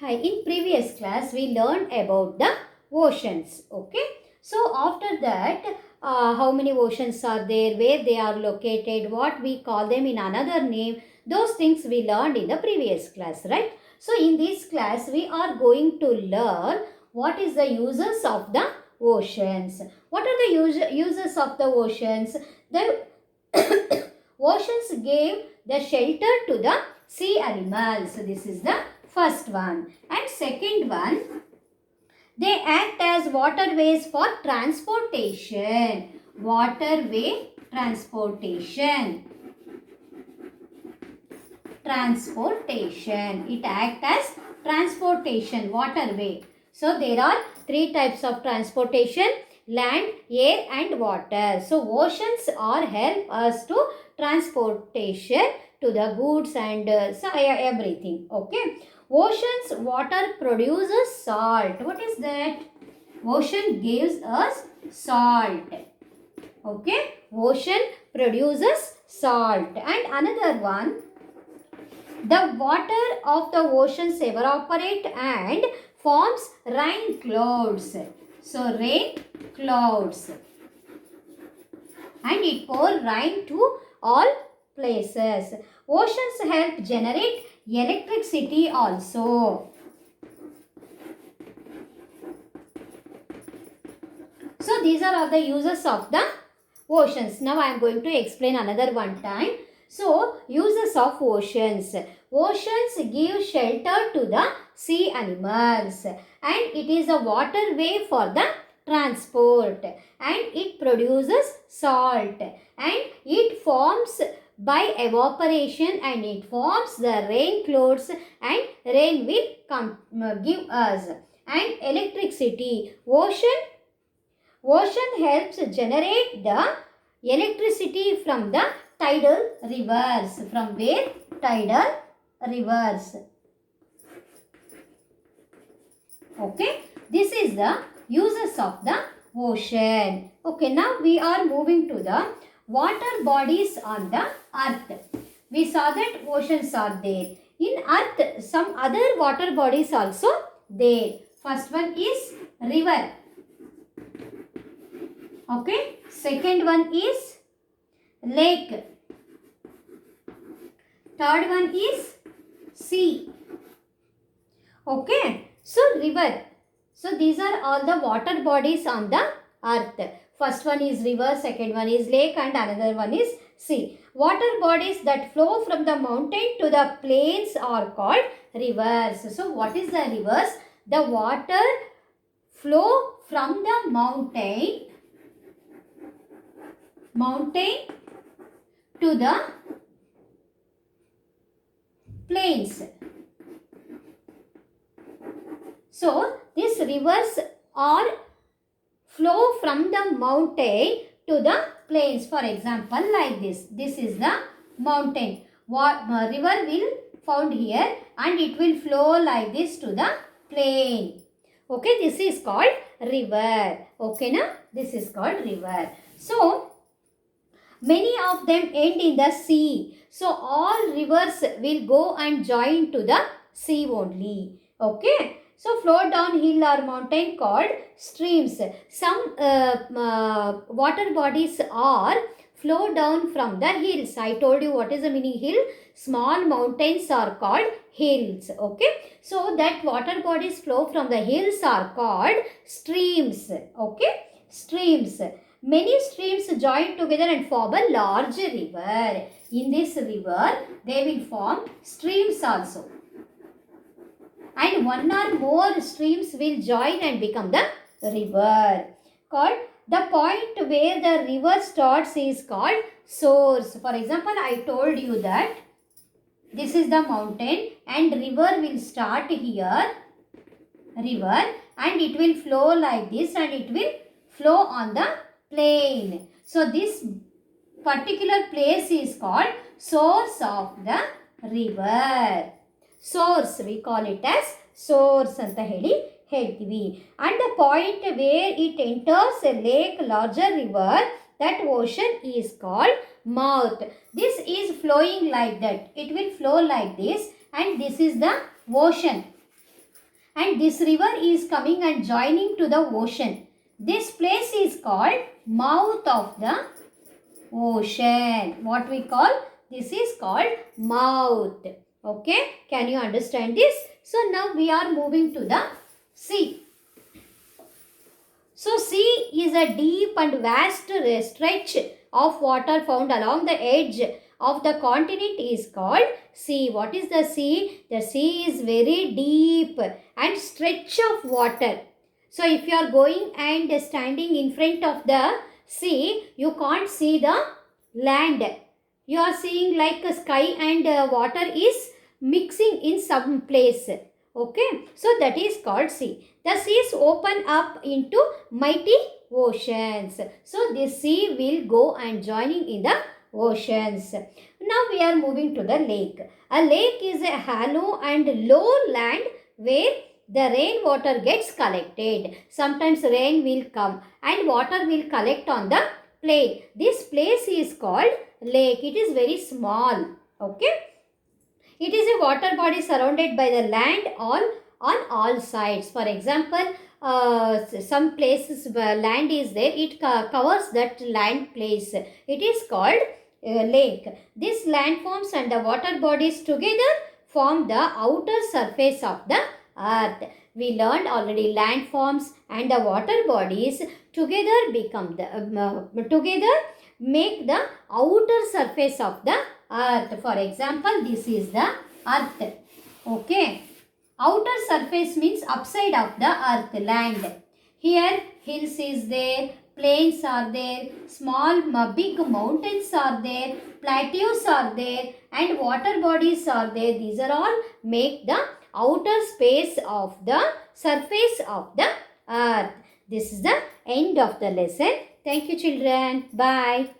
Hi, in previous class we learned about the oceans. Okay. So after that, how many oceans are there, where they are located, what we call them in another name, those things we learned in the previous class, right? So in this class we are going to learn what is the uses of the oceans. What are the uses of the oceans? The oceans gave the shelter to the sea animals. So this is the first one. And second one, they act as waterways for transportation. Waterway transportation. Transportation. It acts as transportation, waterway. So there are three types of transportation: land, air and water. So oceans are help us to transportation to the goods and everything. Okay. Ocean's water produces salt. What is that? Ocean gives us salt. Okay. Ocean produces salt. And another one, the water of the oceans evaporate and forms rain clouds. So rain clouds. And it pours rain to all places. Oceans help generate electricity also. So these are all the uses of the oceans. Now I am going to explain another one time. So uses of oceans. Oceans give shelter to the sea animals and it is a waterway for the transport and it produces salt and it forms by evaporation and it forms the rain clouds and rain will give us and electricity. Ocean helps generate the electricity from the tidal rivers. From where? Tidal rivers. Okay. This is the uses of the ocean. Okay. Now we are moving to the water bodies on the earth. We saw that oceans are there. In earth, some other water bodies also there. First one is river. Okay. Second one is lake. Third one is sea. Okay. So river. So these are all the water bodies on the earth. First one is river, second one is lake and another one is sea. Water bodies that flow from the mountain to the plains are called rivers. So what is the rivers? The water flow from the mountain to the plains. So these rivers are flow from the mountain to the plains. For example, like this. This is the mountain. River will found here and it will flow like this to the plain. Okay, this is called river. Okay, na? This is called river. So many of them end in the sea. So all rivers will go and join to the sea only. Okay. So flow downhill or mountain called streams. Some water bodies are flow down from the hills. I told you what is the meaning hill. Small mountains are called hills. Okay. So that water bodies flow from the hills are called streams. Okay. Streams. Many streams join together and form a large river. In this river, they will form streams also. And one or more streams will join and become the river. Called the point where the river starts is called source. For example, I told you that this is the mountain and river will start here. River and it will flow like this and it will flow on the plain. So this particular place is called source of the river. Source, we call it as source ಅಂತ ಹೇಳಿ ಹೇಳ್ತೀವಿ. And the point where it enters a lake, larger river, that ocean is called mouth. This is flowing like that. It will flow like this and this is the ocean. and this river is coming and joining to the ocean. This place is called mouth of the ocean. What we call? This is called mouth. Okay, can you understand this? So now we are moving to the sea. So sea is a deep and vast stretch of water found along the edge of the continent is called sea. What is the sea? The sea is very deep and stretch of water. So if you are going and standing in front of the sea, you can't see the land. You are seeing like a sky and water is mixing in some place. Okay, so that is called sea. The seas open up into mighty oceans. So this sea will go and joining in the oceans. Now we are moving to the lake. A lake is a hollow and low land where the rainwater gets collected. Sometimes rain will come and water will collect on the plain. This place is called lake. It is very small. Okay. It is a water body surrounded by the land on all sides. For example, some places where land is there, it covers that land place. It is called lake. This landforms and the water bodies together form the outer surface of the earth. We learned already landforms and the water bodies together become the together make the outer surface of the earth. For example, this is the earth. Okay. Outer surface means upside of the earth, land. Here hills is there, plains are there, small big mountains are there, plateaus are there, and water bodies are there. These are all make the outer space of the surface of the earth. This is the end of the lesson. Thank you, children. Bye.